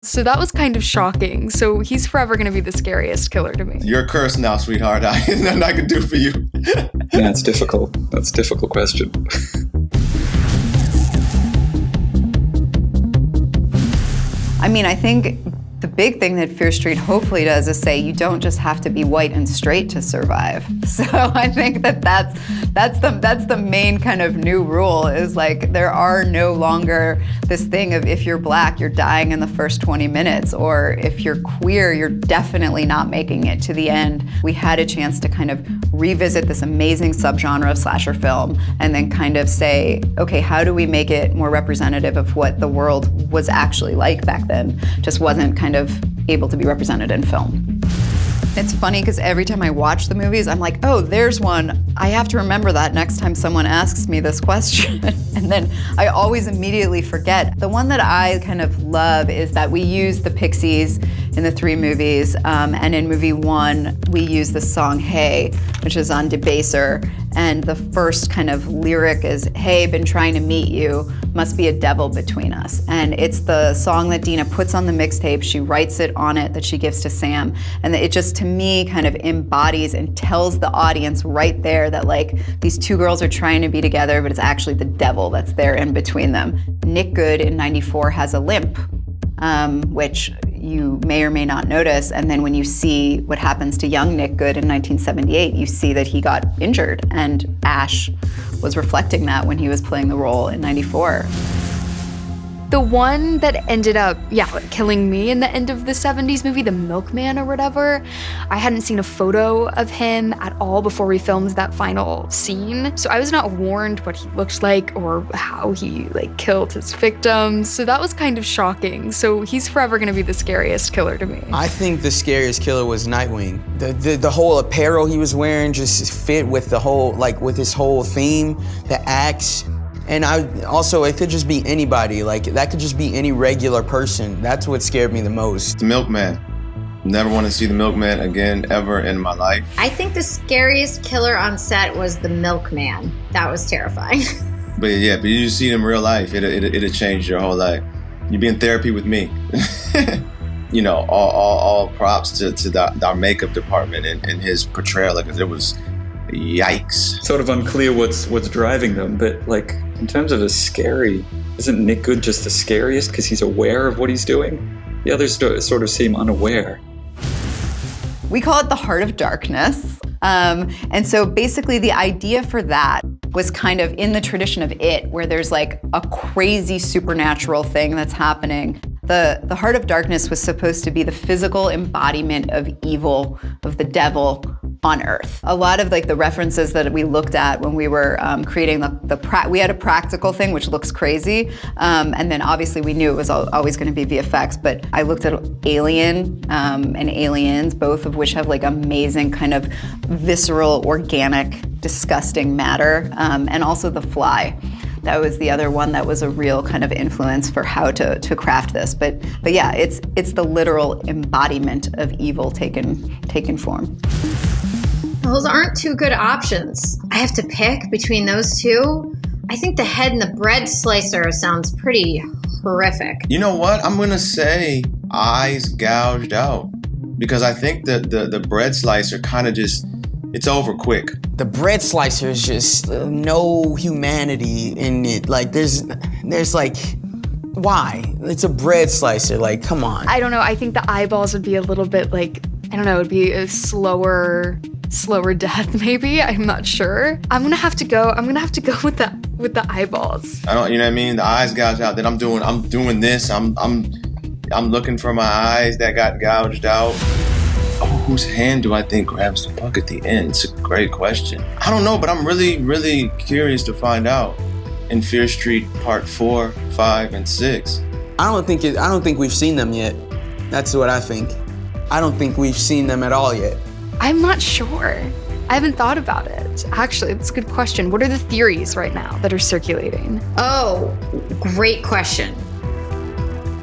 So that was kind of shocking. So he's forever going to be the scariest killer to me. You're cursed now, sweetheart. Nothing I can do for you. That's difficult. That's a difficult question. I mean, I think the big thing that Fear Street hopefully does is say you don't just have to be white and straight to survive. So I think that's the main kind of new rule is like there are no longer this thing of if you're black, you're dying in the first 20 minutes, or if you're queer, you're definitely not making it to the end. We had a chance to kind of revisit this amazing subgenre of slasher film and then kind of say, okay, how do we make it more representative of what the world was actually like back then? Just wasn't kind of able to be represented in film. It's funny because every time I watch the movies, I'm like, oh, there's one. I have to remember that next time someone asks me this question. And then I always immediately forget. The one that I kind of love is that we use the Pixies in the 3 movies. And in movie 1, we use the song Hey, which is on Debaser. And the first kind of lyric is, hey, been trying to meet you, must be a devil between us. And it's the song that Dina puts on the mixtape. She writes it on it that she gives to Sam. And it just, to me, kind of embodies and tells the audience right there that like these 2 girls are trying to be together, but it's actually the devil that's there in between them. Nick Good in '94 has a limp, which you may or may not notice. And then when you see what happens to young Nick Good in 1978, you see that he got injured. And Ash was reflecting that when he was playing the role in '94. The one that ended up, killing me in the end of the 70s movie, The Milkman or whatever, I hadn't seen a photo of him at all before we filmed that final scene. So I was not warned what he looked like or how he killed his victims. So that was kind of shocking. So he's forever gonna be the scariest killer to me. I think the scariest killer was Nightwing. The whole apparel he was wearing just fit with the whole, with his whole theme, the axe. And it could just be anybody. That could just be any regular person. That's what scared me the most. The Milkman. Never want to see the Milkman again, ever in my life. I think the scariest killer on set was the Milkman. That was terrifying. But you see it in real life, it'll change your whole life. You'd be in therapy with me. You know, all props to our makeup department and his portrayal, because it was yikes. Sort of unclear what's driving them, but in terms of the scary, isn't Nick Good just the scariest because he's aware of what he's doing? The others sort of seem unaware. We call it the Heart of Darkness. And so basically the idea for that was kind of in the tradition of It, where there's a crazy supernatural thing that's happening. The Heart of Darkness was supposed to be the physical embodiment of evil, of the devil on Earth. A lot of the references that we looked at when we were creating we had a practical thing which looks crazy, and then obviously we knew it was always going to be VFX, but I looked at Alien and Aliens, both of which have amazing kind of visceral, organic, disgusting matter, and also The Fly. That was the other one that was a real kind of influence for how to craft this. But yeah, it's the literal embodiment of evil taken form. Those aren't 2 good options. I have to pick between those 2. I think the head and the bread slicer sounds pretty horrific. You know what? I'm gonna say eyes gouged out, because I think the bread slicer kind of just, it's over quick. The bread slicer is just no humanity in it. There's why? It's a bread slicer, come on. I don't know, I think the eyeballs would be a little bit it'd be a slower death maybe, I'm not sure. I'm gonna have to go with the eyeballs. I don't, you know what I mean? The eyes gouged out, then I'm doing this, I'm looking for my eyes that got gouged out. Oh, whose hand do I think grabs the puck at the end? It's a great question. I don't know, but I'm really, really curious to find out in Fear Street Part 4, 5, and 6. I don't think we've seen them yet. That's what I think. I don't think we've seen them at all yet. I'm not sure. I haven't thought about it. Actually, that's a good question. What are the theories right now that are circulating? Oh, great question.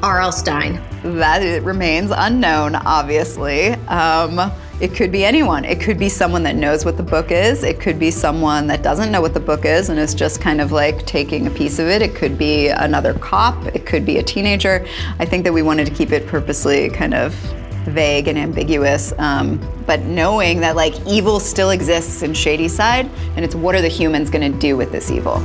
R.L. Stine. That it remains unknown, obviously. It could be anyone. It could be someone that knows what the book is. It could be someone that doesn't know what the book is and is just kind of like taking a piece of it. It could be another cop. It could be a teenager. I think that we wanted to keep it purposely kind of vague and ambiguous, but knowing that like evil still exists in Shadyside, and it's what are the humans gonna do with this evil?